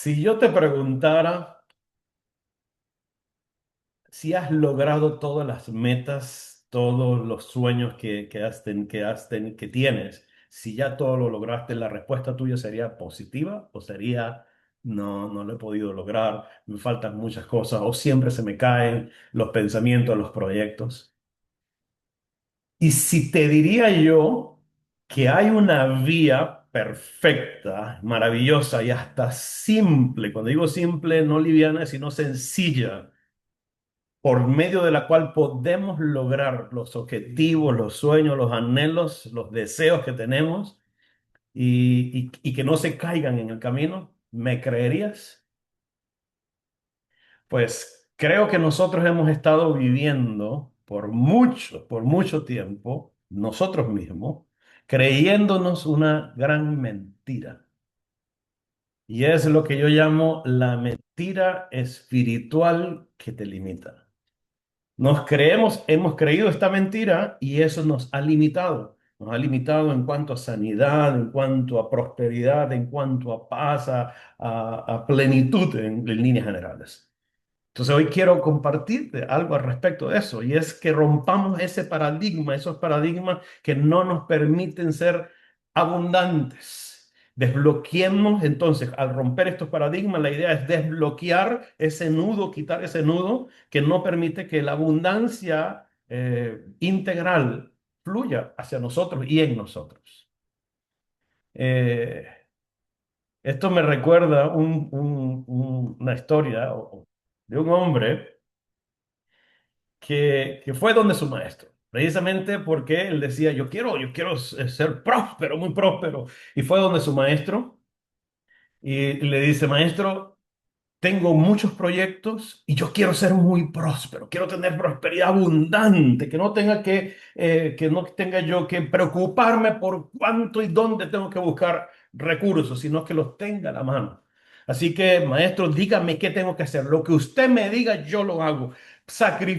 Si yo te preguntara si has logrado todas las metas, todos los sueños que tienes, si ya todo lo lograste, la respuesta tuya sería positiva o sería no, no lo he podido lograr, me faltan muchas cosas o siempre se me caen los pensamientos, los proyectos. Y si te diría yo que hay una vía perfecta, maravillosa y hasta simple, cuando digo simple, no liviana, sino sencilla, por medio de la cual podemos lograr los objetivos, los sueños, los anhelos, los deseos que tenemos y que no se caigan en el camino, ¿me creerías? Pues creo que nosotros hemos estado viviendo por mucho tiempo, nosotros mismos, creyéndonos una gran mentira. Y es lo que yo llamo la mentira espiritual que te limita. Hemos creído esta mentira y eso nos ha limitado. Nos ha limitado en cuanto a sanidad, en cuanto a prosperidad, en cuanto a paz, a plenitud en líneas generales. Entonces hoy quiero compartirte algo al respecto de eso y es que rompamos ese paradigma, esos paradigmas que no nos permiten ser abundantes. Desbloqueemos entonces, al romper estos paradigmas, la idea es desbloquear ese nudo, quitar ese nudo que no permite que la abundancia integral fluya hacia nosotros y en nosotros. Eh, Esto me recuerda una historia de un hombre que fue donde su maestro, precisamente porque él decía, yo quiero ser próspero, muy próspero, y fue donde su maestro y le dice, maestro, tengo muchos proyectos y yo quiero ser muy próspero, quiero tener prosperidad abundante, que no tenga yo que preocuparme por cuánto y dónde tengo que buscar recursos, sino que los tenga a la mano. Así que, maestro, dígame qué tengo que hacer. Lo que usted me diga, yo lo hago.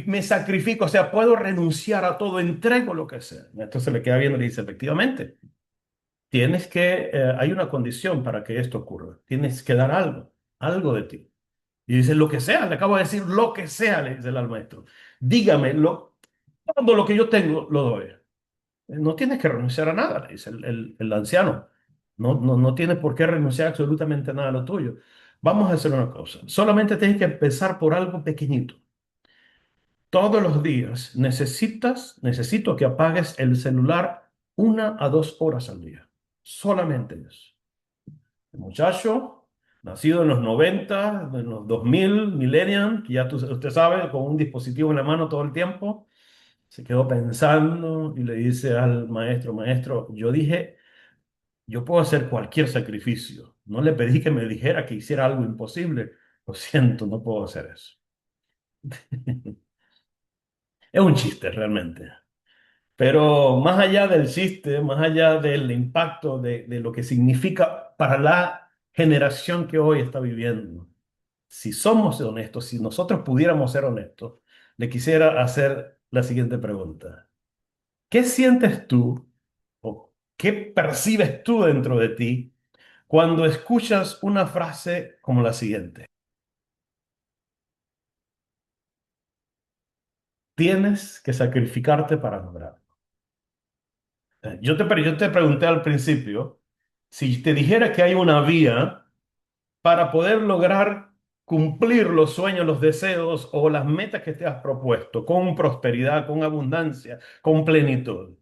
Me sacrifico, o sea, puedo renunciar a todo, entrego lo que sea. Entonces le queda viendo y le dice, efectivamente, hay una condición para que esto ocurra. Tienes que dar algo, algo de ti. Y dice, lo que sea, le acabo de decir, lo que sea, le dice el al maestro. Dígame, todo lo que yo tengo, lo doy. No tienes que renunciar a nada, le dice el anciano. No, no, no tienes por qué renunciar absolutamente a nada de lo tuyo. Vamos a hacer una cosa. Solamente tienes que empezar por algo pequeñito. Todos los días necesito que apagues el celular 1 a 2 horas al día. Solamente eso. El muchacho, nacido en los 90, en los 2000, millennial, que ya usted sabe, con un dispositivo en la mano todo el tiempo, se quedó pensando y le dice al maestro, maestro, yo dije, yo puedo hacer cualquier sacrificio. No le pedí que me dijera que hiciera algo imposible. Lo siento, no puedo hacer eso. Es un chiste realmente. Pero más allá del chiste, más allá del impacto de lo que significa para la generación que hoy está viviendo, si somos honestos, si nosotros pudiéramos ser honestos, le quisiera hacer la siguiente pregunta. ¿Qué sientes tú o qué percibes tú dentro de ti cuando escuchas una frase como la siguiente? Tienes que sacrificarte para lograrlo. Yo te pregunté al principio, si te dijera que hay una vía para poder lograr cumplir los sueños, los deseos o las metas que te has propuesto con prosperidad, con abundancia, con plenitud.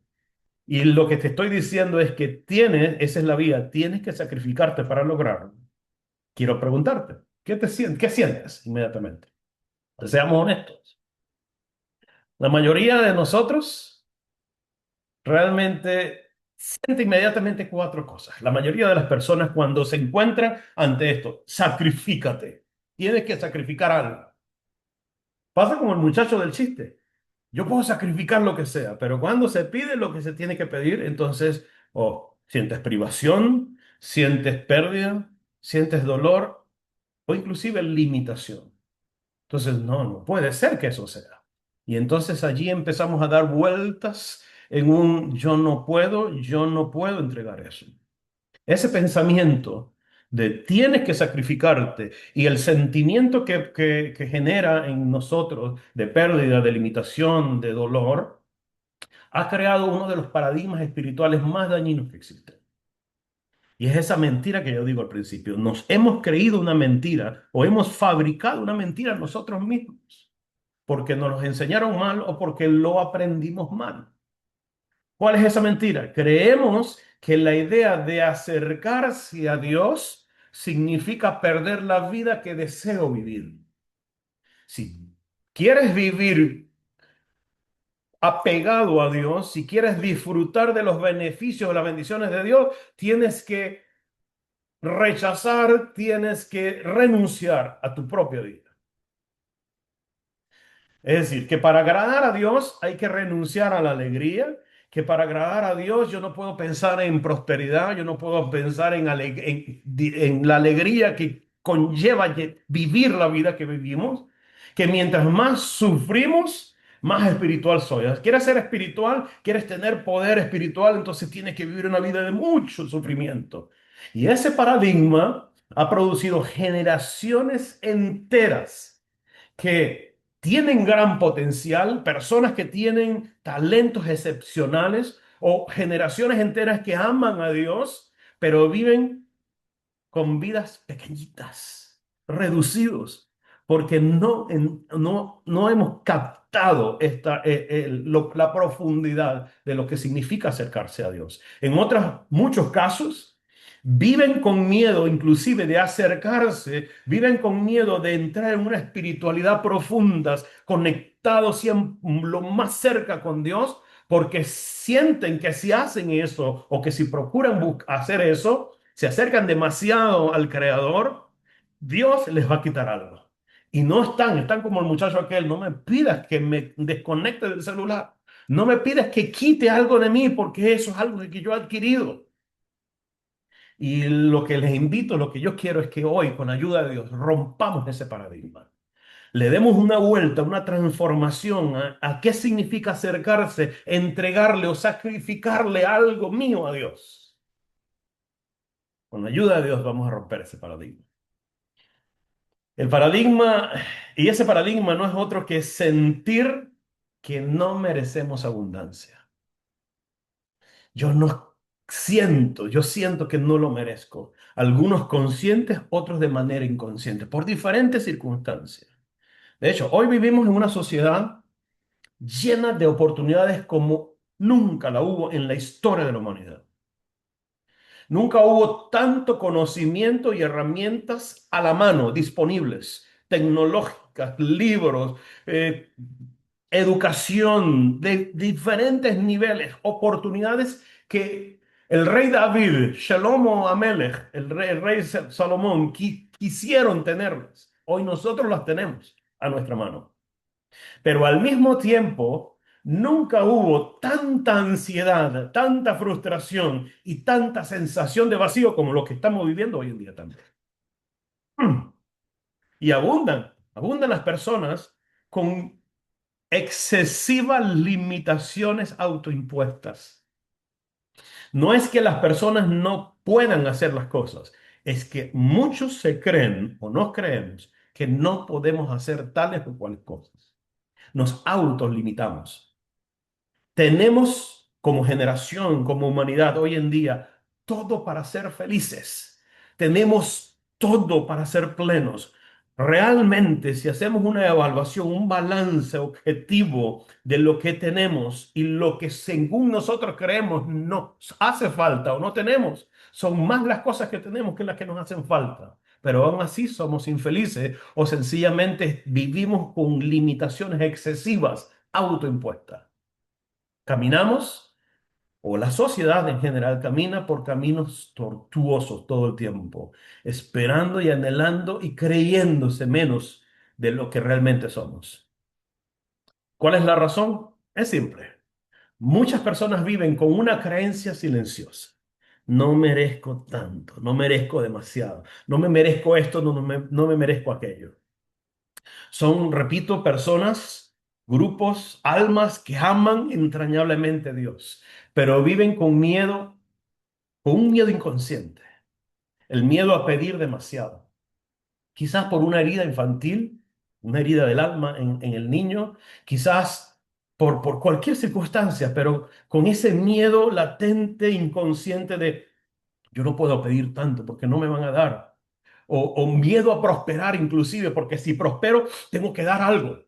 Y lo que te estoy diciendo es que esa es la vía, tienes que sacrificarte para lograrlo. Quiero preguntarte, ¿qué sientes inmediatamente? Seamos honestos. La mayoría de nosotros realmente siente inmediatamente cuatro cosas. La mayoría de las personas cuando se encuentran ante esto, sacrifícate. Tienes que sacrificar algo. Pasa como el muchacho del chiste. Yo puedo sacrificar lo que sea, pero cuando se pide lo que se tiene que pedir, entonces, sientes privación, sientes pérdida, sientes dolor o inclusive limitación. Entonces, no, no puede ser que eso sea. Y entonces allí empezamos a dar vueltas en yo no puedo entregar eso. Ese pensamiento de tienes que sacrificarte y el sentimiento que genera en nosotros de pérdida, de limitación, de dolor, ha creado uno de los paradigmas espirituales más dañinos que existen. Y es esa mentira que yo digo al principio. Nos hemos creído una mentira o hemos fabricado una mentira nosotros mismos porque nos los enseñaron mal o porque lo aprendimos mal. ¿Cuál es esa mentira? Creemos que la idea de acercarse a Dios significa perder la vida que deseo vivir. Si quieres vivir apegado a Dios, si quieres disfrutar de los beneficios, de las bendiciones de Dios, tienes que rechazar, tienes que renunciar a tu propia vida. Es decir, que para agradar a Dios hay que renunciar a la alegría, que para agradar a Dios yo no puedo pensar en prosperidad, yo no puedo pensar en la alegría que conlleva vivir la vida que vivimos, que mientras más sufrimos, más espiritual soy. ¿Quieres ser espiritual? ¿Quieres tener poder espiritual? Entonces tienes que vivir una vida de mucho sufrimiento. Y ese paradigma ha producido generaciones enteras que tienen gran potencial, personas que tienen talentos excepcionales o generaciones enteras que aman a Dios, pero viven con vidas pequeñitas, reducidos, porque no hemos captado la profundidad de lo que significa acercarse a Dios. En muchos casos, viven con miedo inclusive de acercarse, viven con miedo de entrar en una espiritualidad profunda, conectados siempre lo más cerca con Dios, porque sienten que si hacen eso o que si procuran hacer eso, se acercan demasiado al Creador, Dios les va a quitar algo. Y no están como el muchacho aquel, no me pidas que me desconecte del celular, no me pidas que quite algo de mí porque eso es algo que yo he adquirido. Y lo que les invito, lo que yo quiero es que hoy, con ayuda de Dios, rompamos ese paradigma. Le demos una vuelta, una transformación a qué significa acercarse, entregarle o sacrificarle algo mío a Dios. Con la ayuda de Dios vamos a romper ese paradigma. El paradigma, y ese paradigma no es otro que sentir que no merecemos abundancia. Yo no yo siento que no lo merezco. Algunos conscientes, otros de manera inconsciente, por diferentes circunstancias. De hecho, hoy vivimos en una sociedad llena de oportunidades como nunca la hubo en la historia de la humanidad. Nunca hubo tanto conocimiento y herramientas a la mano, disponibles, tecnológicas, libros, eh, educación de diferentes niveles, oportunidades que el rey David, Shlomo Amelech, el rey Salomón, quisieron tenerlas. Hoy nosotros las tenemos a nuestra mano. Pero al mismo tiempo, nunca hubo tanta ansiedad, tanta frustración y tanta sensación de vacío como lo que estamos viviendo hoy en día también. Y abundan las personas con excesivas limitaciones autoimpuestas. No es que las personas no puedan hacer las cosas, es que muchos se creen o nos creemos que no podemos hacer tales o cuales cosas. Nos autolimitamos. Tenemos como generación, como humanidad hoy en día, todo para ser felices. Tenemos todo para ser plenos. Realmente, si hacemos una evaluación, un balance objetivo de lo que tenemos y lo que según nosotros creemos nos hace falta o no tenemos, son más las cosas que tenemos que las que nos hacen falta. Pero aún así somos infelices o sencillamente vivimos con limitaciones excesivas autoimpuestas. Caminamos, o la sociedad en general camina por caminos tortuosos todo el tiempo, esperando y anhelando y creyéndose menos de lo que realmente somos. ¿Cuál es la razón? Es simple. Muchas personas viven con una creencia silenciosa. No merezco tanto, no merezco demasiado, no me merezco esto, no me merezco aquello. Son, repito, personas, grupos, almas que aman entrañablemente a Dios, pero viven con miedo, con un miedo inconsciente. el miedo a pedir demasiado. Quizás por una herida infantil, una herida del alma en el niño, quizás por cualquier circunstancia, pero con ese miedo latente, inconsciente de yo no puedo pedir tanto porque no me van a dar. O miedo a prosperar inclusive, porque si prospero, tengo que dar algo.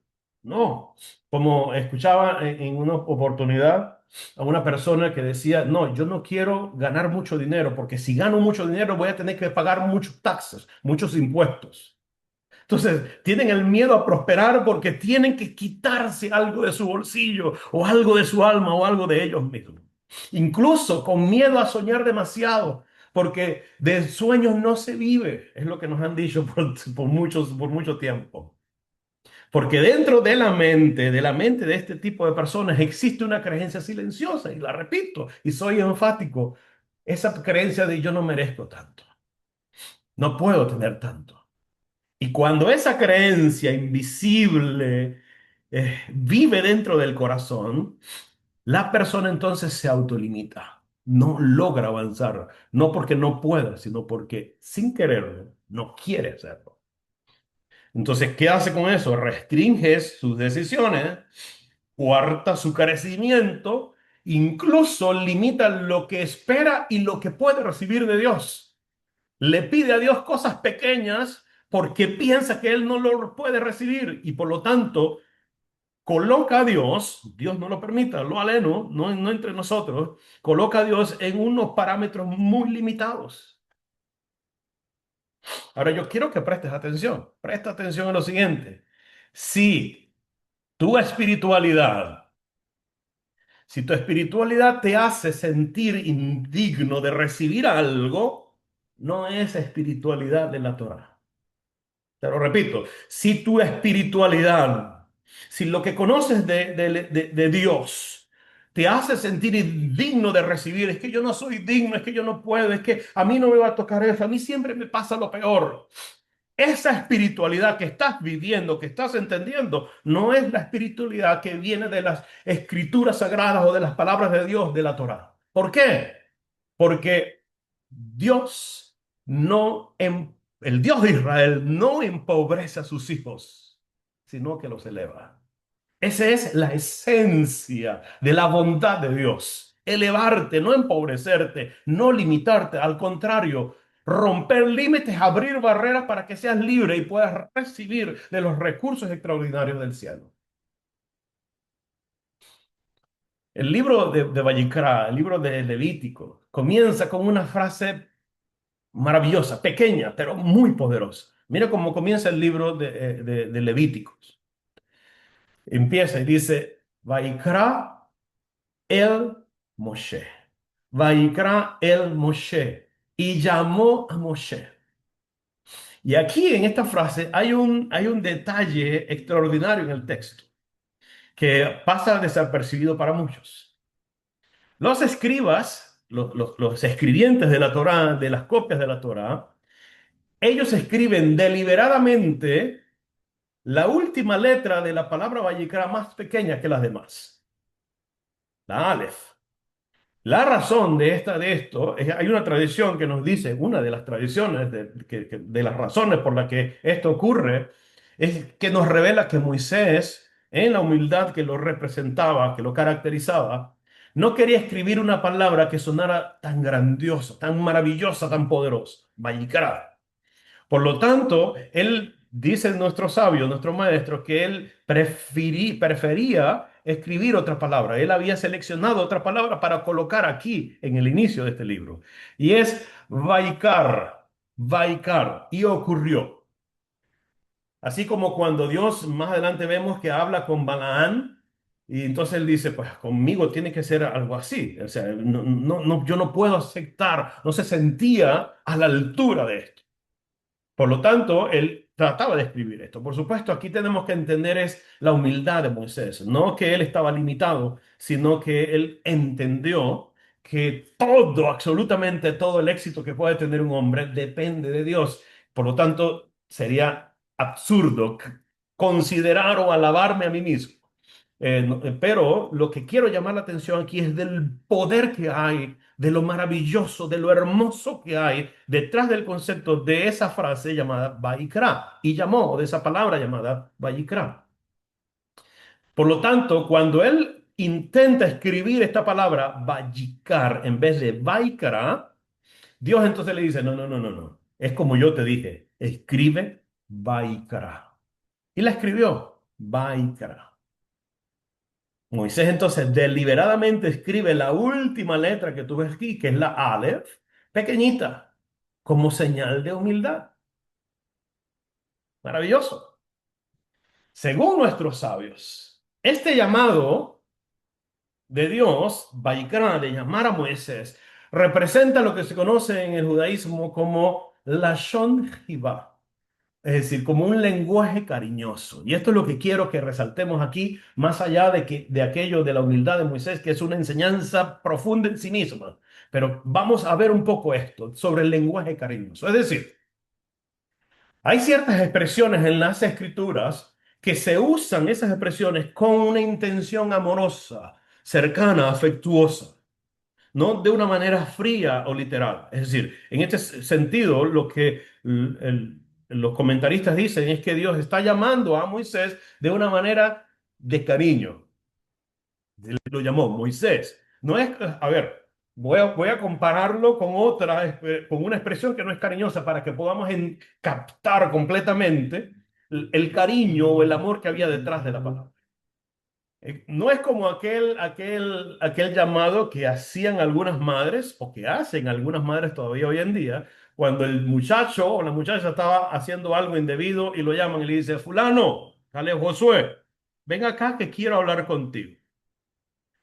No, como escuchaba en una oportunidad a una persona que decía, no, yo no quiero ganar mucho dinero, porque si gano mucho dinero voy a tener que pagar muchos taxes, muchos impuestos. Entonces, tienen el miedo a prosperar porque tienen que quitarse algo de su bolsillo o algo de su alma o algo de ellos mismos. Incluso con miedo a soñar demasiado, porque de sueños no se vive, es lo que nos han dicho por mucho tiempo. Porque dentro de la mente de este tipo de personas, existe una creencia silenciosa, y la repito, y soy enfático, esa creencia de yo no merezco tanto, no puedo tener tanto. Y cuando esa creencia invisible vive dentro del corazón, la persona entonces se autolimita, no logra avanzar, no porque no pueda, sino porque sin quererlo, no quiere hacerlo. Entonces, ¿qué hace con eso? Restringe sus decisiones, cuarta su crecimiento, incluso limita lo que espera y lo que puede recibir de Dios. Le pide a Dios cosas pequeñas porque piensa que él no lo puede recibir y por lo tanto coloca a Dios, Dios no lo permita, lo aleno, no entre nosotros, coloca a Dios en unos parámetros muy limitados. Ahora yo quiero que prestes atención, presta atención a lo siguiente. Si tu espiritualidad, si tu espiritualidad te hace sentir indigno de recibir algo, no es espiritualidad de la Torá. Te lo repito, si tu espiritualidad, si lo que conoces de Dios te hace sentir indigno de recibir, es que yo no soy digno, es que yo no puedo, es que a mí no me va a tocar eso, a mí siempre me pasa lo peor. Esa espiritualidad que estás viviendo, que estás entendiendo, no es la espiritualidad que viene de las escrituras sagradas o de las palabras de Dios de la Torá. ¿Por qué? Porque Dios no, el Dios de Israel no empobrece a sus hijos, sino que los eleva. Esa es la esencia de la bondad de Dios. Elevarte, no empobrecerte, no limitarte, al contrario, romper límites, abrir barreras para que seas libre y puedas recibir de los recursos extraordinarios del cielo. El libro de Vallicrá, el libro de Levítico, comienza con una frase maravillosa, pequeña, pero muy poderosa. Mira cómo comienza el libro de Levíticos. Empieza y dice, Vaikra el Moshe. Vaikra el Moshe. Y llamó a Moshe. Y aquí en esta frase hay un detalle extraordinario en el texto que pasa desapercibido para muchos. Los escribas, los escribientes de la Torá, de las copias de la Torá, ellos escriben deliberadamente la última letra de la palabra Vallicra más pequeña que las demás, la Aleph. La razón de esto, hay una tradición que nos dice, una de las tradiciones de las razones por las que esto ocurre, es que nos revela que Moisés, en la humildad que lo representaba, que lo caracterizaba, no quería escribir una palabra que sonara tan grandiosa, tan maravillosa, tan poderosa, Vallicra. Por lo tanto, él dice nuestro sabio, nuestro maestro, que él prefería escribir otra palabra. Él había seleccionado otra palabra para colocar aquí en el inicio de este libro. Y es Vaikar, Vaikar. Y ocurrió. Así como cuando Dios más adelante vemos que habla con Balaán. Y entonces él dice, pues conmigo tiene que ser algo así. O sea, yo no puedo aceptar, no se sentía a la altura de esto. Por lo tanto, él trataba de escribir esto. Por supuesto, aquí tenemos que entender es la humildad de Moisés. No que él estaba limitado, sino que él entendió que todo, absolutamente todo el éxito que puede tener un hombre depende de Dios. Por lo tanto, sería absurdo considerar o alabarme a mí mismo. Pero lo que quiero llamar la atención aquí es del poder que hay, de lo maravilloso, de lo hermoso que hay detrás del concepto de esa frase llamada Vaikra y llamó de esa palabra llamada Vaikra. Por lo tanto, cuando él intenta escribir esta palabra Vayikar en vez de Vaikra, Dios entonces le dice, no, no, no, no, no. Es como yo te dije, escribe Vaikra. Y la escribió Vaikra. Moisés entonces deliberadamente escribe la última letra que tú ves aquí, que es la Aleph, pequeñita, como señal de humildad. Maravilloso. Según nuestros sabios, este llamado de Dios, Vaikra, de llamar a Moisés, representa lo que se conoce en el judaísmo como Lashon Hivá. Es decir, como un lenguaje cariñoso. Y esto es lo que quiero que resaltemos aquí, más allá de aquello de la humildad de Moisés, que es una enseñanza profunda en sí misma. Pero vamos a ver un poco esto sobre el lenguaje cariñoso. Es decir, hay ciertas expresiones en las escrituras que se usan esas expresiones con una intención amorosa, cercana, afectuosa, no de una manera fría o literal. Es decir, en este sentido, lo que los comentaristas dicen es que Dios está llamando a Moisés de una manera de cariño. Él lo llamó Moisés. No es, a ver, voy a compararlo con otra, con una expresión que no es cariñosa para que podamos captar completamente el cariño o el amor que había detrás de la palabra. No es como aquel llamado que hacían algunas madres o que hacen algunas madres todavía hoy en día, cuando el muchacho o la muchacha estaba haciendo algo indebido y lo llaman y le dice, fulano, dale Josué, ven acá que quiero hablar contigo.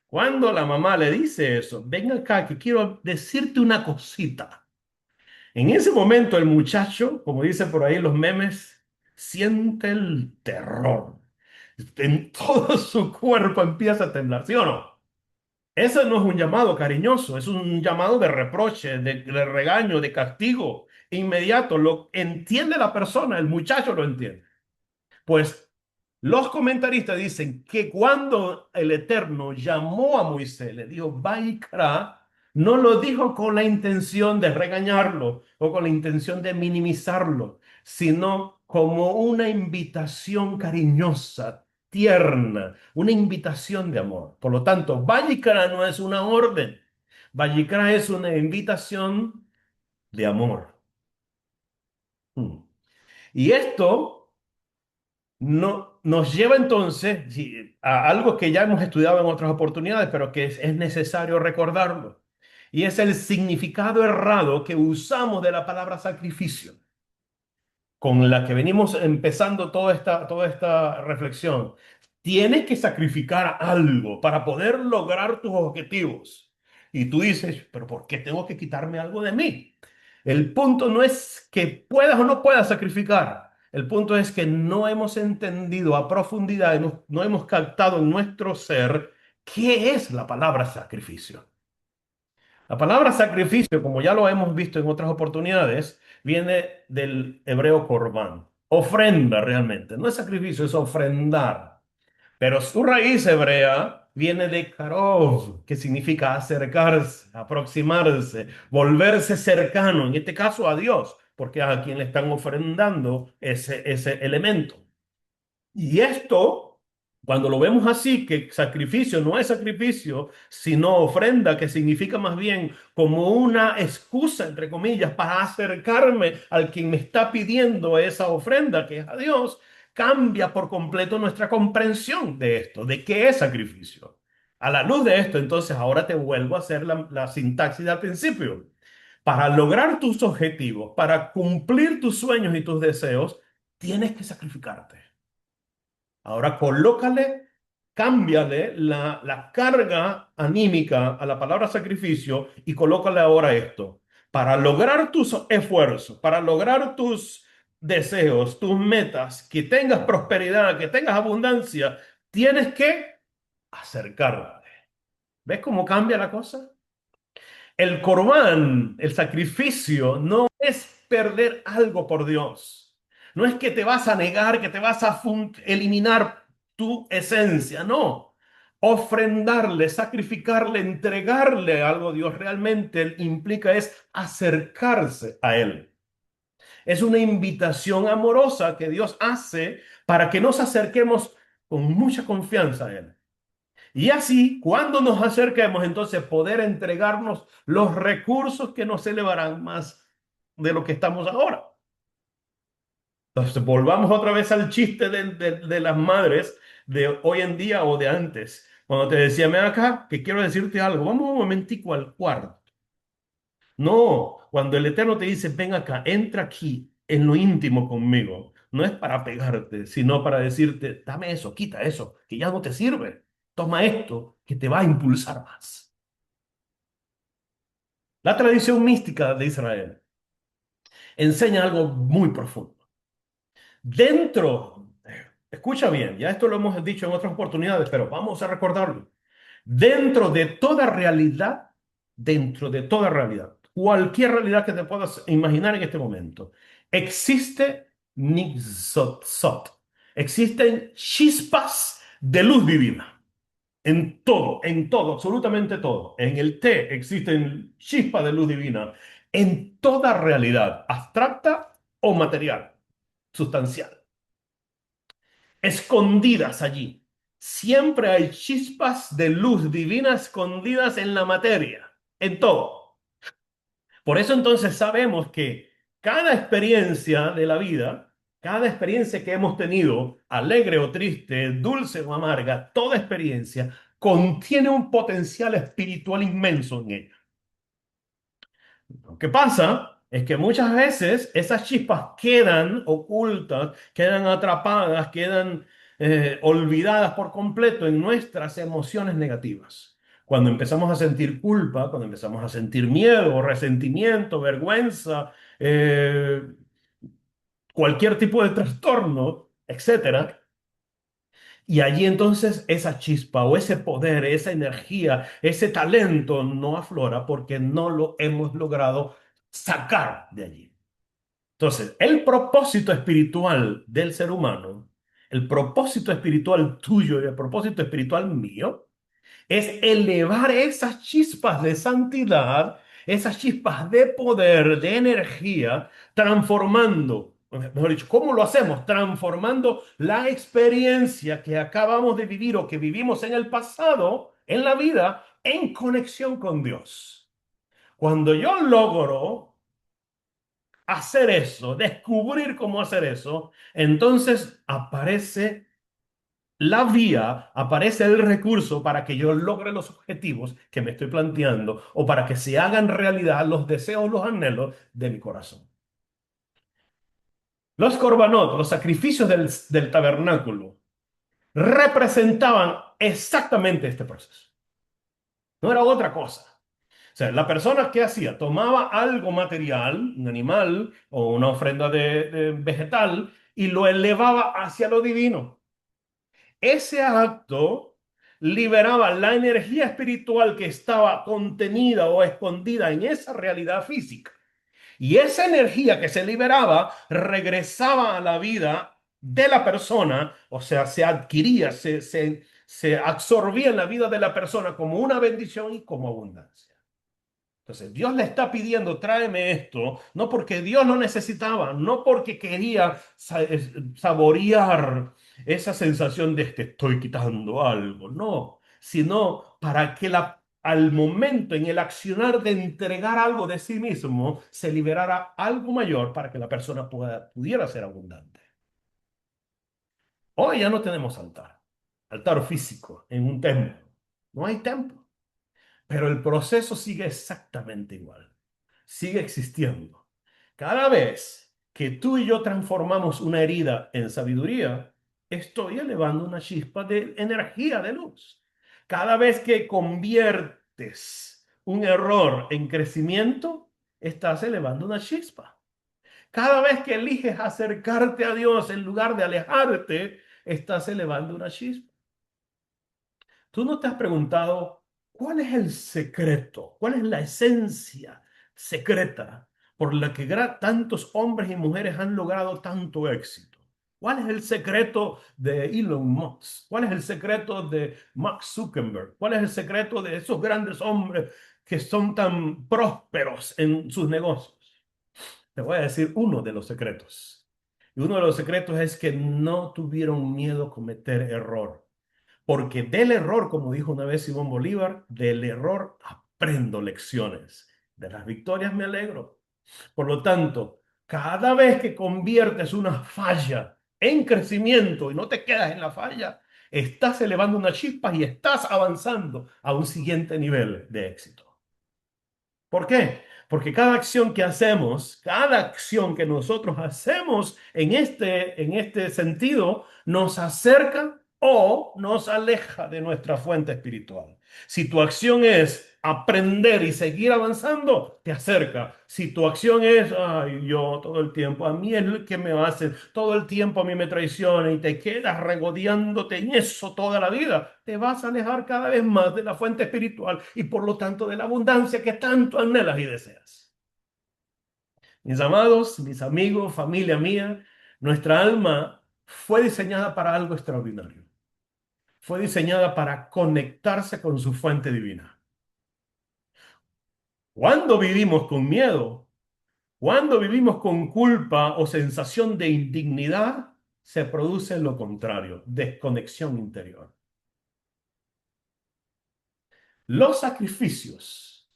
Cuando la mamá le dice eso, ven acá que quiero decirte una cosita. En ese momento el muchacho, como dicen por ahí los memes, siente el terror. En todo su cuerpo empieza a temblar, ¿sí o no? Eso no es un llamado cariñoso, es un llamado de reproche, de regaño, de castigo inmediato. Lo entiende la persona, el muchacho lo entiende. Pues los comentaristas dicen que cuando el Eterno llamó a Moisés, le dijo, Vaikra, no lo dijo con la intención de regañarlo o con la intención de minimizarlo, sino como una invitación cariñosa, tierna, una invitación de amor. Por lo tanto, Vaikra no es una orden, Vaikra es una invitación de amor. Mm. Y esto no, nos lleva entonces sí, a algo que ya hemos estudiado en otras oportunidades, pero que es necesario recordarlo. Y es el significado errado que usamos de la palabra sacrificio, con la que venimos empezando toda esta reflexión. Tienes que sacrificar algo para poder lograr tus objetivos. Y tú dices, pero ¿por qué tengo que quitarme algo de mí? El punto no es que puedas o no puedas sacrificar. El punto es que no hemos entendido a profundidad, no hemos captado en nuestro ser qué es la palabra sacrificio. La palabra sacrificio, como ya lo hemos visto en otras oportunidades, viene del hebreo corbán, ofrenda realmente. No es sacrificio, es ofrendar. Pero su raíz hebrea viene de karov, que significa acercarse, aproximarse, volverse cercano, en este caso a Dios, porque a quien le están ofrendando ese elemento. Y esto, cuando lo vemos así, que sacrificio no es sacrificio, sino ofrenda, que significa más bien como una excusa, entre comillas, para acercarme al quien me está pidiendo esa ofrenda, que es a Dios, cambia por completo nuestra comprensión de esto, de qué es sacrificio. A la luz de esto, entonces, ahora te vuelvo a hacer la sintaxis al principio. Para lograr tus objetivos, para cumplir tus sueños y tus deseos, tienes que sacrificarte. Ahora colócale, cámbiale la carga anímica a la palabra sacrificio y colócale ahora esto. Para lograr tus esfuerzos, para lograr tus deseos, tus metas, que tengas prosperidad, que tengas abundancia, tienes que acercarte. ¿Ves cómo cambia la cosa? El corbán, el sacrificio, no es perder algo por Dios. No es que te vas a negar, que te vas a eliminar tu esencia, no. Ofrendarle, sacrificarle, entregarle algo a Dios realmente implica es acercarse a Él. Es una invitación amorosa que Dios hace para que nos acerquemos con mucha confianza a Él. Y así, cuando nos acerquemos, entonces poder entregarnos los recursos que nos elevarán más de lo que estamos ahora. Entonces, volvamos otra vez al chiste de las madres de hoy en día o de antes. Cuando te decía, ven acá, que quiero decirte algo, vamos un momentico al cuarto. No, cuando el Eterno te dice, ven acá, entra aquí en lo íntimo conmigo, no es para pegarte, sino para decirte, dame eso, quita eso, que ya no te sirve. Toma esto, que te va a impulsar más. La tradición mística de Israel enseña algo muy profundo. Dentro, escucha bien, ya esto lo hemos dicho en otras oportunidades, pero vamos a recordarlo. Dentro de toda realidad, dentro de toda realidad, cualquier realidad que te puedas imaginar en este momento, existe Nixot, existen chispas de luz divina. En todo, absolutamente todo. En el té existen chispas de luz divina. En toda realidad, abstracta o material, sustancial, escondidas allí. Siempre hay chispas de luz divina escondidas en la materia, en todo. Por eso entonces sabemos que cada experiencia de la vida, cada experiencia que hemos tenido, alegre o triste, dulce o amarga, toda experiencia contiene un potencial espiritual inmenso en ella. Lo que pasa es que muchas veces esas chispas quedan ocultas, quedan atrapadas, quedan olvidadas por completo en nuestras emociones negativas. Cuando empezamos a sentir culpa, cuando empezamos a sentir miedo, resentimiento, vergüenza, cualquier tipo de trastorno, etcétera, y allí entonces esa chispa o ese poder, esa energía, ese talento no aflora porque no lo hemos logrado sacar de allí. Entonces, el propósito espiritual del ser humano, el propósito espiritual tuyo y el propósito espiritual mío, es elevar esas chispas de santidad, esas chispas de poder, de energía, transformando, mejor dicho, ¿cómo lo hacemos? Transformando la experiencia que acabamos de vivir o que vivimos en el pasado, en la vida, en conexión con Dios. Cuando yo logro hacer eso, descubrir cómo hacer eso, entonces aparece la vía, aparece el recurso para que yo logre los objetivos que me estoy planteando o para que se hagan realidad los deseos, los anhelos de mi corazón. Los corbanot, los sacrificios del tabernáculo, representaban exactamente este proceso. No era otra cosa. O sea, la persona que hacía, tomaba algo material, un animal o una ofrenda de vegetal, y lo elevaba hacia lo divino. Ese acto liberaba la energía espiritual que estaba contenida o escondida en esa realidad física. Y esa energía que se liberaba regresaba a la vida de la persona, o sea, se adquiría, se absorbía en la vida de la persona como una bendición y como abundancia. Entonces, Dios le está pidiendo, tráeme esto, no porque Dios lo necesitaba, no porque quería saborear esa sensación de que estoy quitando algo, no, sino para que al momento en el accionar de entregar algo de sí mismo, se liberara algo mayor para que la persona pudiera ser abundante. Hoy ya no tenemos altar físico en un templo, no hay templo. Pero el proceso sigue exactamente igual, sigue existiendo. Cada vez que tú y yo transformamos una herida en sabiduría, estoy elevando una chispa de energía, de luz. Cada vez que conviertes un error en crecimiento, estás elevando una chispa. Cada vez que eliges acercarte a Dios en lugar de alejarte, estás elevando una chispa. ¿Tú no te has preguntado cuál es el secreto, cuál es la esencia secreta por la que tantos hombres y mujeres han logrado tanto éxito? ¿Cuál es el secreto de Elon Musk? ¿Cuál es el secreto de Mark Zuckerberg? ¿Cuál es el secreto de esos grandes hombres que son tan prósperos en sus negocios? Te voy a decir uno de los secretos. Y uno de los secretos es que no tuvieron miedo a cometer error. Porque del error, como dijo una vez Simón Bolívar, del error aprendo lecciones. De las victorias me alegro. Por lo tanto, cada vez que conviertes una falla en crecimiento y no te quedas en la falla, estás elevando una chispa y estás avanzando a un siguiente nivel de éxito. ¿Por qué? Porque cada acción que hacemos, cada acción que nosotros hacemos en este sentido, nos acerca o nos aleja de nuestra fuente espiritual. Si tu acción es aprender y seguir avanzando, te acerca. Si tu acción es, ay, yo todo el tiempo, a mí es lo que me hacen, todo el tiempo a mí me traiciona y te quedas regodeándote en eso toda la vida, te vas a alejar cada vez más de la fuente espiritual y por lo tanto de la abundancia que tanto anhelas y deseas. Mis amados, mis amigos, familia mía, nuestra alma fue diseñada para algo extraordinario. Fue diseñada para conectarse con su fuente divina. Cuando vivimos con miedo, cuando vivimos con culpa o sensación de indignidad, se produce lo contrario, desconexión interior. Los sacrificios,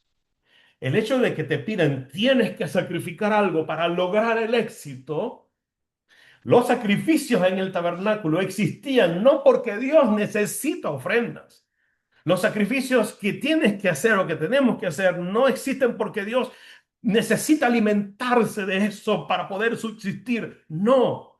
el hecho de que te pidan tienes que sacrificar algo para lograr el éxito, los sacrificios en el tabernáculo existían no porque Dios necesita ofrendas. Los sacrificios que tienes que hacer o que tenemos que hacer no existen porque Dios necesita alimentarse de eso para poder subsistir. No,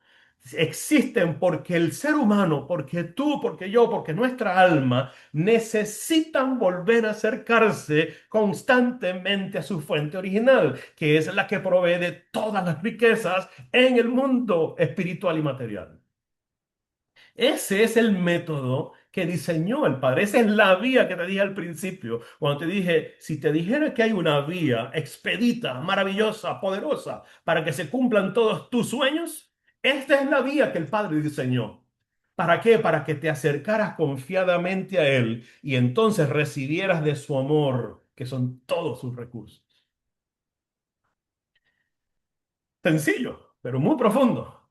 existen porque el ser humano, porque tú, porque yo, porque nuestra alma necesitan volver a acercarse constantemente a su fuente original, que es la que provee de todas las riquezas en el mundo espiritual y material. Ese es el método que diseñó el Padre. Esa es la vía que te dije al principio. Cuando te dije, si te dijera que hay una vía expedita, maravillosa, poderosa, para que se cumplan todos tus sueños, esta es la vía que el Padre diseñó. ¿Para qué? Para que te acercaras confiadamente a Él y entonces recibieras de su amor, que son todos sus recursos. Sencillo, pero muy profundo.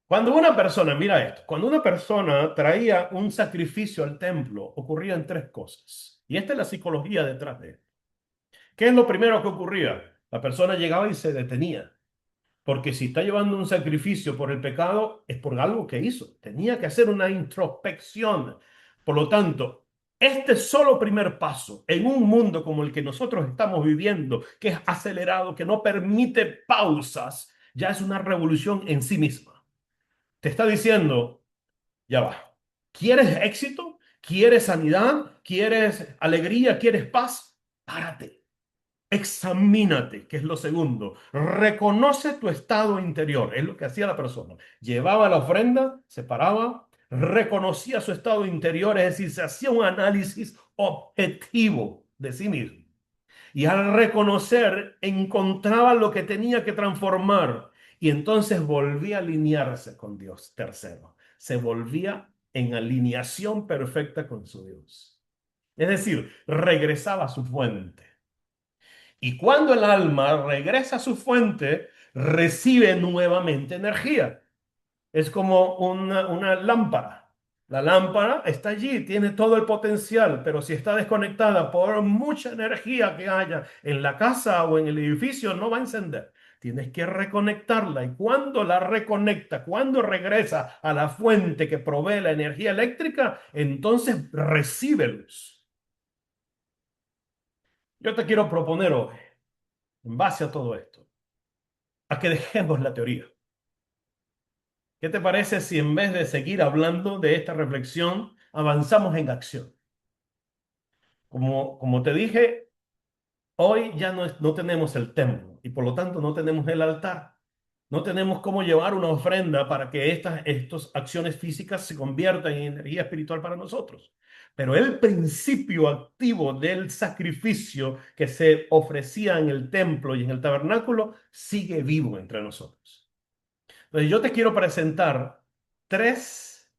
Cuando una persona, mira esto, cuando una persona traía un sacrificio al templo, ocurrían tres cosas. Y esta es la psicología detrás de esto. ¿Qué es lo primero que ocurría? La persona llegaba y se detenía. Porque si está llevando un sacrificio por el pecado, es por algo que hizo. Tenía que hacer una introspección. Por lo tanto, este solo primer paso en un mundo como el que nosotros estamos viviendo, que es acelerado, que no permite pausas, ya es una revolución en sí misma. Te está diciendo, ya va. ¿Quieres éxito? ¿Quieres sanidad? ¿Quieres alegría? ¿Quieres paz? Párate. Examínate, que es lo segundo. Reconoce tu estado interior. Es lo que hacía la persona. Llevaba la ofrenda, se paraba, reconocía su estado interior, es decir, se hacía un análisis objetivo de sí mismo. Y al reconocer, encontraba lo que tenía que transformar. Y entonces volvía a alinearse con Dios. Tercero, se volvía en alineación perfecta con su Dios. Es decir, regresaba a su fuente. Y cuando el alma regresa a su fuente, recibe nuevamente energía. Es como una lámpara. La lámpara está allí, tiene todo el potencial, pero si está desconectada por mucha energía que haya en la casa o en el edificio, no va a encender. Tienes que reconectarla y cuando la reconecta, cuando regresa a la fuente que provee la energía eléctrica, entonces recibe luz. Yo te quiero proponer hoy, en base a todo esto, a que dejemos la teoría. ¿Qué te parece si en vez de seguir hablando de esta reflexión, avanzamos en acción? Como te dije, hoy ya no tenemos el templo y por lo tanto no tenemos el altar. No tenemos cómo llevar una ofrenda para que estas acciones físicas se conviertan en energía espiritual para nosotros. Pero el principio activo del sacrificio que se ofrecía en el templo y en el tabernáculo sigue vivo entre nosotros. Entonces yo te quiero presentar tres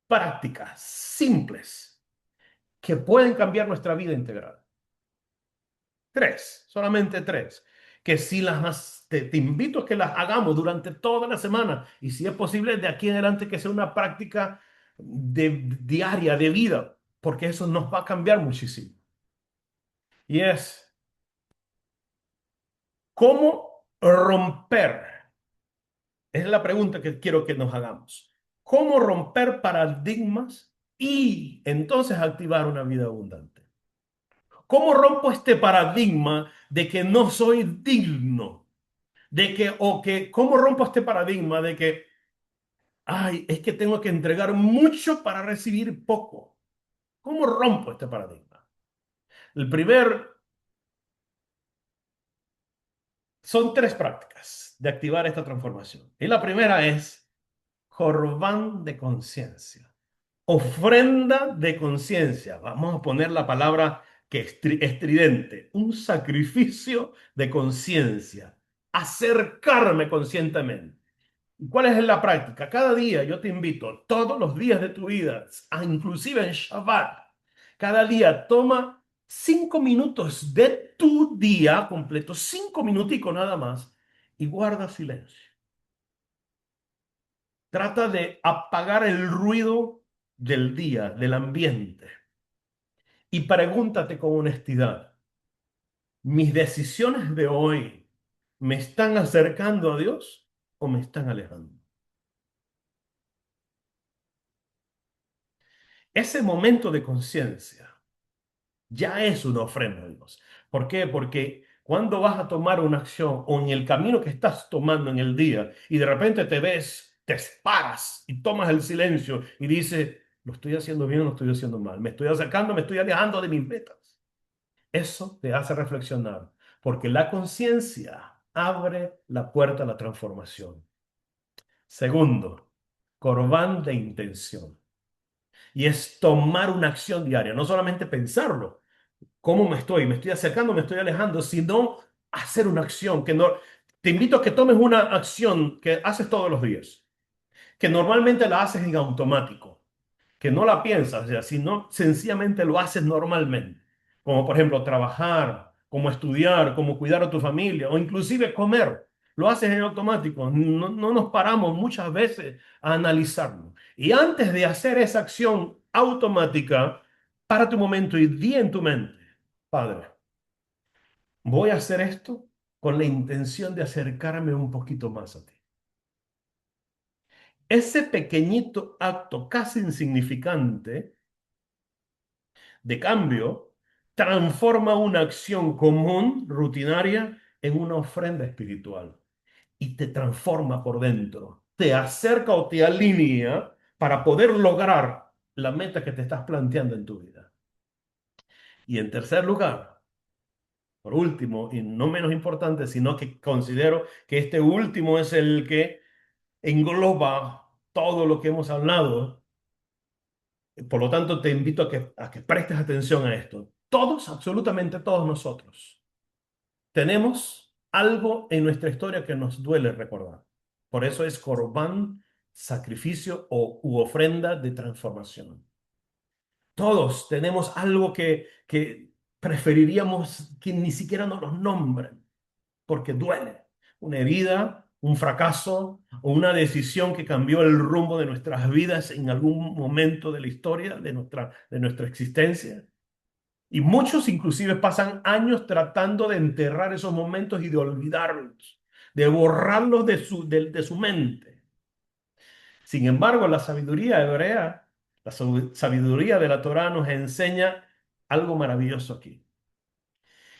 prácticas simples que pueden cambiar nuestra vida integral. Tres, solamente tres. Que si te invito a que las hagamos durante toda la semana y si es posible de aquí en adelante que sea una práctica diaria, de vida, porque eso nos va a cambiar muchísimo. Y es cómo romper, es la pregunta que quiero que nos hagamos. ¿Cómo romper paradigmas y entonces activar una vida abundante? ¿Cómo rompo este paradigma de que no soy digno? ¿Cómo rompo este paradigma de que, ay, es que tengo que entregar mucho para recibir poco? ¿Cómo rompo este paradigma? El primer, son tres prácticas de activar esta transformación. Y la primera es Corbán de conciencia. Ofrenda de conciencia. Vamos a poner la palabra que es estridente. Un sacrificio de conciencia. Acercarme conscientemente. ¿Cuál es la práctica? Cada día yo te invito, todos los días de tu vida, inclusive en Shabbat, cada día toma 5 minutos de tu día completo, 5 minuticos nada más, y guarda silencio. Trata de apagar el ruido del día, del ambiente, y pregúntate con honestidad, ¿mis decisiones de hoy me están acercando a Dios o me están alejando? Ese momento de conciencia ya es una ofrenda a Dios. ¿Por qué? Porque cuando vas a tomar una acción o en el camino que estás tomando en el día y de repente te ves, te paras y tomas el silencio y dices, ¿lo estoy haciendo bien o lo estoy haciendo mal? ¿Me estoy acercando, me estoy alejando de mis metas? Eso te hace reflexionar, porque la conciencia abre la puerta a la transformación. Segundo, corbán de intención. Y es tomar una acción diaria, no solamente pensarlo, cómo me estoy acercando, me estoy alejando, sino hacer una acción que no... Te invito a que tomes una acción que haces todos los días, que normalmente la haces en automático, que no la piensas, o sea, sino sencillamente lo haces normalmente, como por ejemplo trabajar, como estudiar, como cuidar a tu familia o inclusive comer. Lo haces en automático, no nos paramos muchas veces a analizarlo. Y antes de hacer esa acción automática, párate un momento y di en tu mente, Padre, voy a hacer esto con la intención de acercarme un poquito más a ti. Ese pequeñito acto casi insignificante de cambio transforma una acción común, rutinaria, en una ofrenda espiritual y te transforma por dentro, te acerca o te alinea para poder lograr la meta que te estás planteando en tu vida. Y en tercer lugar, por último, y no menos importante, sino que considero que este último es el que engloba todo lo que hemos hablado. Por lo tanto, te invito a que prestes atención a esto. Todos, absolutamente todos nosotros, tenemos algo en nuestra historia que nos duele recordar. Por eso es corbán, sacrificio u ofrenda de transformación. Todos tenemos algo que preferiríamos que ni siquiera nos los nombren, porque duele. Una herida, un fracaso o una decisión que cambió el rumbo de nuestras vidas en algún momento de la historia de nuestra existencia. Y muchos inclusive pasan años tratando de enterrar esos momentos y de olvidarlos, de borrarlos de su mente. Sin embargo, la sabiduría hebrea, la sabiduría de la Torá nos enseña algo maravilloso aquí.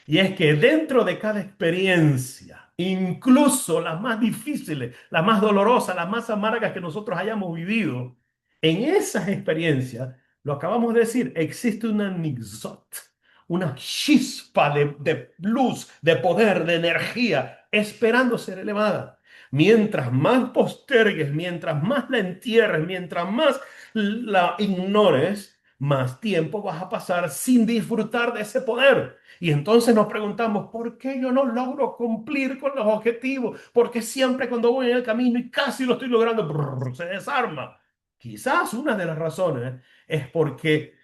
Y es que dentro de cada experiencia, incluso las más difíciles, las más dolorosas, las más amargas que nosotros hayamos vivido, en esas experiencias, lo acabamos de decir, existe una nixot, una chispa de luz, de poder, de energía, esperando ser elevada. Mientras más postergues, mientras más la entierres, mientras más la ignores, más tiempo vas a pasar sin disfrutar de ese poder. Y entonces nos preguntamos, ¿por qué yo no logro cumplir con los objetivos? Porque siempre cuando voy en el camino y casi lo estoy logrando, se desarma. Quizás una de las razones es porque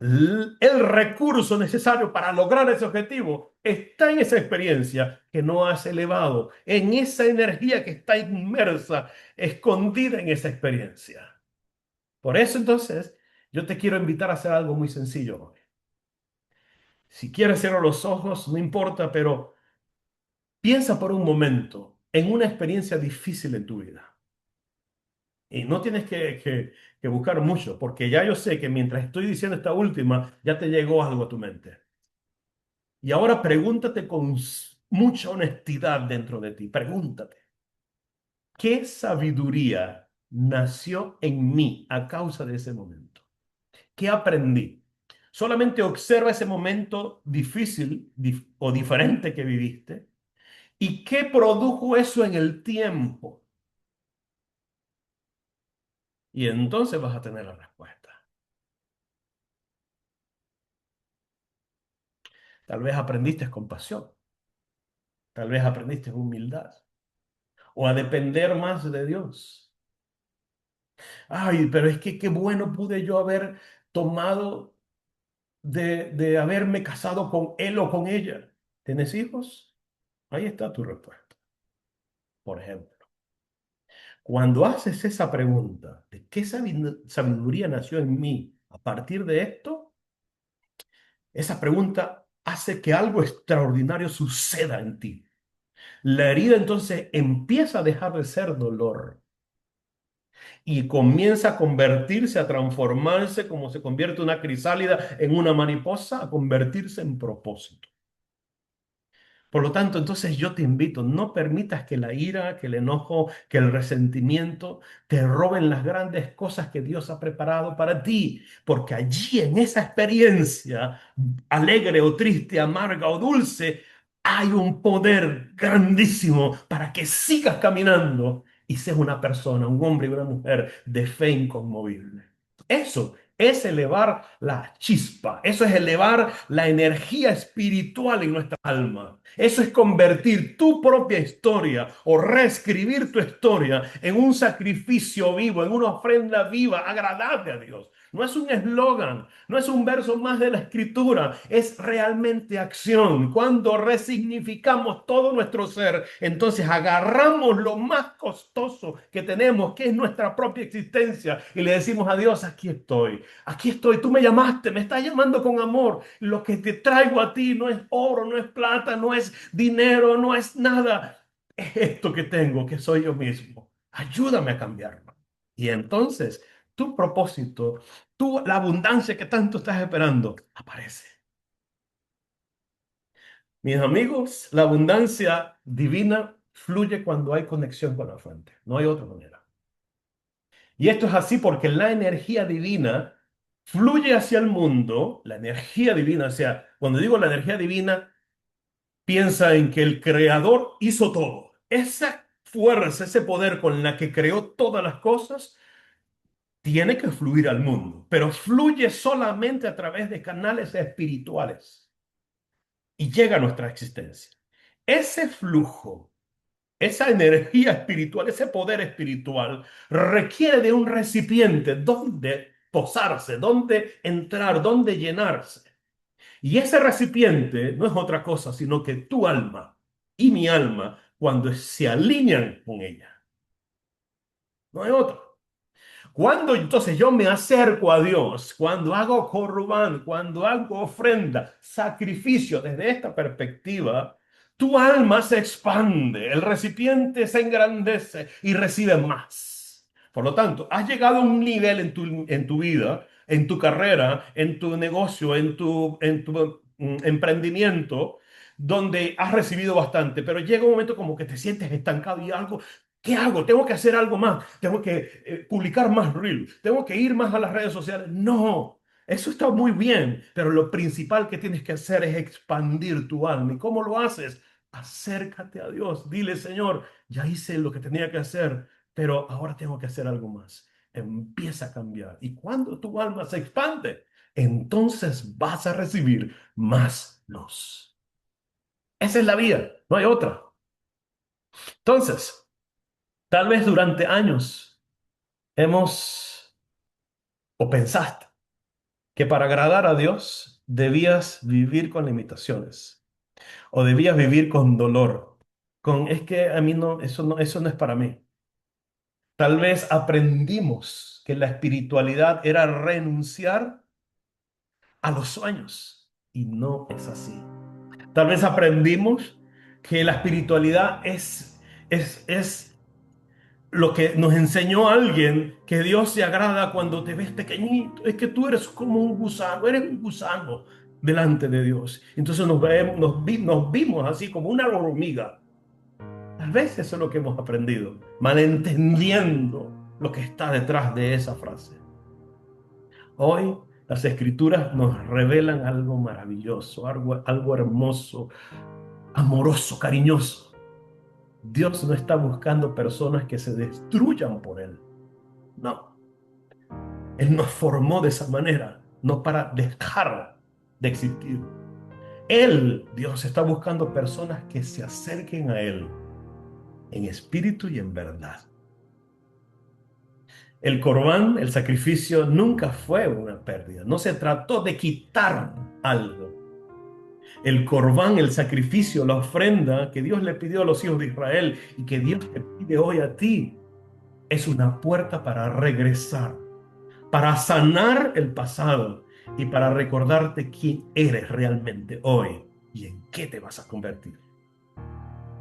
el recurso necesario para lograr ese objetivo está en esa experiencia que no has elevado, en esa energía que está inmersa, escondida en esa experiencia. Por eso entonces yo te quiero invitar a hacer algo muy sencillo hoy. Si quieres cerrar los ojos, no importa, pero piensa por un momento en una experiencia difícil en tu vida. Y no tienes que buscar mucho, porque ya yo sé que mientras estoy diciendo esta última, ya te llegó algo a tu mente. Y ahora pregúntate con mucha honestidad dentro de ti, pregúntate, ¿qué sabiduría nació en mí a causa de ese momento? ¿Qué aprendí? Solamente observa ese momento difícil o diferente que viviste y qué produjo eso en el tiempo. Y entonces vas a tener la respuesta. Tal vez aprendiste compasión, tal vez aprendiste humildad o a depender más de Dios. Ay, pero es que qué bueno pude yo haber tomado de haberme casado con él o con ella. ¿Tienes hijos? Ahí está tu respuesta. Por ejemplo, cuando haces esa pregunta de qué sabiduría nació en mí a partir de esto, esa pregunta hace que algo extraordinario suceda en ti. La herida entonces empieza a dejar de ser dolor y comienza a convertirse, a transformarse como se convierte una crisálida en una mariposa, a convertirse en propósito. Por lo tanto, entonces yo te invito, no permitas que la ira, que el enojo, que el resentimiento te roben las grandes cosas que Dios ha preparado para ti, porque allí en esa experiencia, alegre o triste, amarga o dulce, hay un poder grandísimo para que sigas caminando y seas una persona, un hombre y una mujer de fe inconmovible. Eso es elevar la chispa, eso es elevar la energía espiritual en nuestra alma. Eso es convertir tu propia historia o reescribir tu historia en un sacrificio vivo, en una ofrenda viva, agradable a Dios. No es un eslogan, no es un verso más de la escritura, es realmente acción. Cuando resignificamos todo nuestro ser, entonces agarramos lo más costoso que tenemos, que es nuestra propia existencia, y le decimos a Dios, aquí estoy, tú me llamaste, me estás llamando con amor. Lo que te traigo a ti no es oro, no es plata, no es dinero, no es nada. Es esto que tengo, que soy yo mismo. Ayúdame a cambiarlo. Y entonces tu propósito, la abundancia que tanto estás esperando, aparece. Mis amigos, la abundancia divina fluye cuando hay conexión con la fuente. No hay otra manera. Y esto es así porque la energía divina fluye hacia el mundo, la energía divina, o sea, cuando digo la energía divina, piensa en que el creador hizo todo. Esa fuerza, ese poder con la que creó todas las cosas, tiene que fluir al mundo, pero fluye solamente a través de canales espirituales y llega a nuestra existencia. Ese flujo, esa energía espiritual, ese poder espiritual requiere de un recipiente donde posarse, donde entrar, donde llenarse. Y ese recipiente no es otra cosa sino que tu alma y mi alma cuando se alinean con ella. No hay otro. Cuando entonces yo me acerco a Dios, cuando hago corbán, cuando hago ofrenda, sacrificio desde esta perspectiva, tu alma se expande, el recipiente se engrandece y recibe más. Por lo tanto, has llegado a un nivel en tu vida, en tu carrera, en tu negocio, en tu emprendimiento, donde has recibido bastante, pero llega un momento como que te sientes estancado y algo. ¿Qué hago? Tengo que hacer algo más. Tengo que publicar más reels. Tengo que ir más a las redes sociales. No, eso está muy bien, pero lo principal que tienes que hacer es expandir tu alma. ¿Y cómo lo haces? Acércate a Dios. Dile, Señor, ya hice lo que tenía que hacer, pero ahora tengo que hacer algo más. empieza a cambiar. Y cuando tu alma se expande, entonces vas a recibir más luz. Esa es la vida, no hay otra. Entonces, tal vez durante años hemos o pensaste que para agradar a Dios debías vivir con limitaciones o debías vivir con dolor. Es que a mí eso no es para mí. Tal vez aprendimos que la espiritualidad era renunciar a los sueños y no es así. Tal vez aprendimos que la espiritualidad es lo que nos enseñó alguien, que Dios se agrada cuando te ves pequeñito. Es que tú eres como un gusano, eres un gusano delante de Dios. Entonces nos vimos así como una hormiga. Tal vez eso es lo que hemos aprendido, malentendiendo lo que está detrás de esa frase. Hoy las escrituras nos revelan algo maravilloso, algo hermoso, amoroso, cariñoso. Dios no está buscando personas que se destruyan por Él. No, Él nos formó de esa manera, no para dejar de existir. Dios, está buscando personas que se acerquen a Él en espíritu y en verdad. El corbán, el sacrificio, nunca fue una pérdida. No se trató de quitar algo. El corbán, el sacrificio, la ofrenda que Dios le pidió a los hijos de Israel y que Dios te pide hoy a ti, es una puerta para regresar, para sanar el pasado y para recordarte quién eres realmente hoy y en qué te vas a convertir.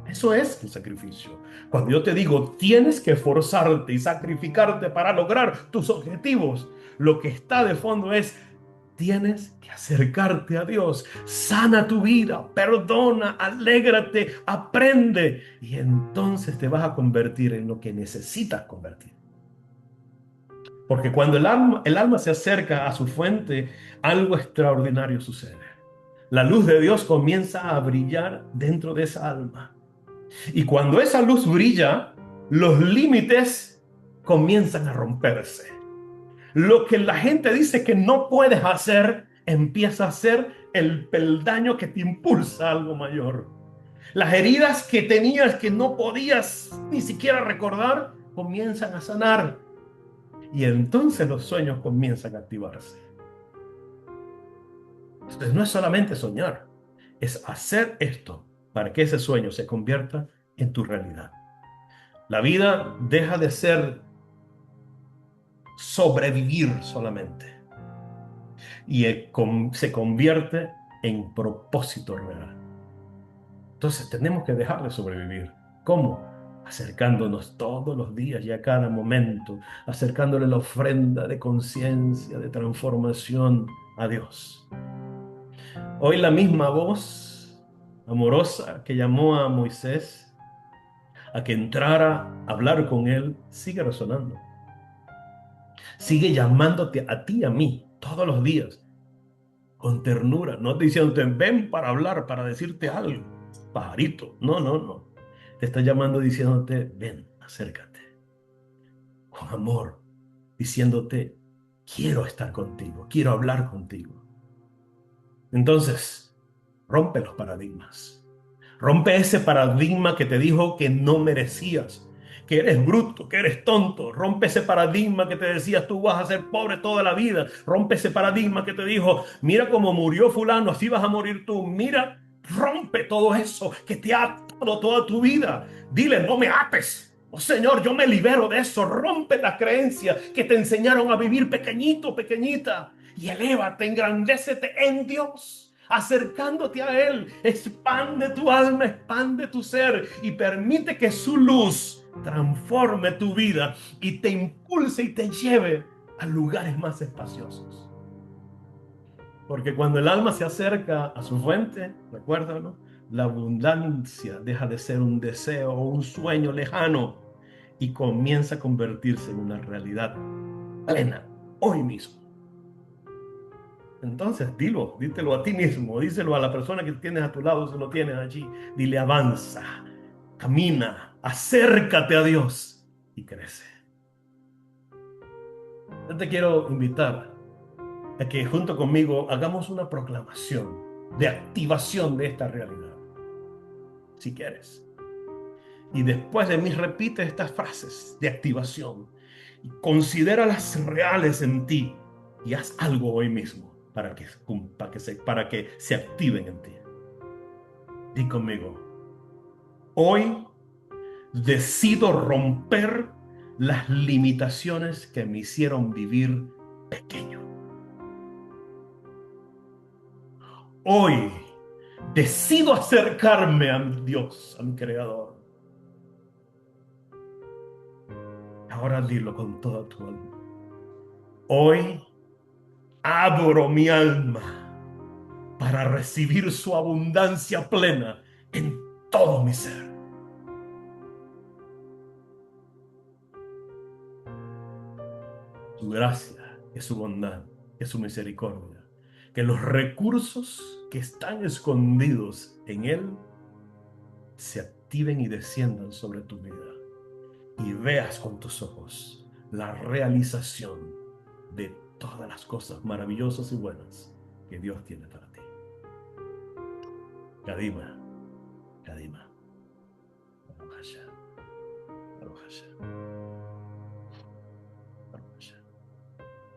Eso es el sacrificio. Cuando yo te digo, tienes que esforzarte y sacrificarte para lograr tus objetivos, lo que está de fondo es, tienes que acercarte a Dios, sana tu vida, perdona, alégrate, aprende y entonces te vas a convertir en lo que necesitas convertir. Porque cuando el alma se acerca a su fuente, algo extraordinario sucede. La luz de Dios comienza a brillar dentro de esa alma. Y cuando esa luz brilla, los límites comienzan a romperse. Lo que la gente dice que no puedes hacer, empieza a ser el peldaño que te impulsa a algo mayor. Las heridas que tenías que no podías ni siquiera recordar, comienzan a sanar. Y entonces los sueños comienzan a activarse. Entonces no es solamente soñar, es hacer esto para que ese sueño se convierta en tu realidad. La vida deja de ser sobrevivir solamente y se convierte en propósito real. Entonces tenemos que dejar de sobrevivir. ¿Cómo? Acercándonos todos los días y a cada momento, acercándole la ofrenda de conciencia, de transformación a Dios. Hoy la misma voz amorosa que llamó a Moisés a que entrara a hablar con él sigue resonando. Sigue llamándote a ti y a mí todos los días con ternura, no diciéndote ven para hablar, para decirte algo, pajarito. No, no, no. Te está llamando diciéndote ven, acércate. Con amor, diciéndote quiero estar contigo, quiero hablar contigo. Entonces, rompe los paradigmas. Rompe ese paradigma que te dijo que no merecías, que eres bruto, que eres tonto. Rompe ese paradigma que te decía tú vas a ser pobre toda la vida. Rompe ese paradigma que te dijo, mira cómo murió fulano, así vas a morir tú. Mira, rompe todo eso que te ha atado toda tu vida. Dile, no me ates. Oh Señor, yo me libero de eso. Rompe la creencia que te enseñaron a vivir pequeñito, pequeñita. Y elévate, engrandécete en Dios, acercándote a Él. Expande tu alma, expande tu ser y permite que su luz transforme tu vida y te impulse y te lleve a lugares más espaciosos. Porque cuando el alma se acerca a su fuente, recuérdalo, la abundancia deja de ser un deseo o un sueño lejano y comienza a convertirse en una realidad plena hoy mismo. Entonces, dítelo a ti mismo, díselo a la persona que tienes a tu lado, si lo tienes allí. Dile, avanza, camina, acércate a Dios y crece. Yo te quiero invitar a que junto conmigo hagamos una proclamación de activación de esta realidad, si quieres. Y después de mí repite estas frases de activación y considéralas reales en ti y haz algo hoy mismo para que se activen en ti. Di conmigo, hoy decido romper las limitaciones que me hicieron vivir pequeño. Hoy decido acercarme a Dios, a mi Creador. Ahora dilo con toda tu alma. Hoy abro mi alma para recibir su abundancia plena en todo mi ser. Su gracia, que su bondad, que su misericordia, que los recursos que están escondidos en Él se activen y desciendan sobre tu vida y veas con tus ojos la realización de todas las cosas maravillosas y buenas que Dios tiene para ti. Kadima, Kadima, Baruch Hashem, Baruch Hashem.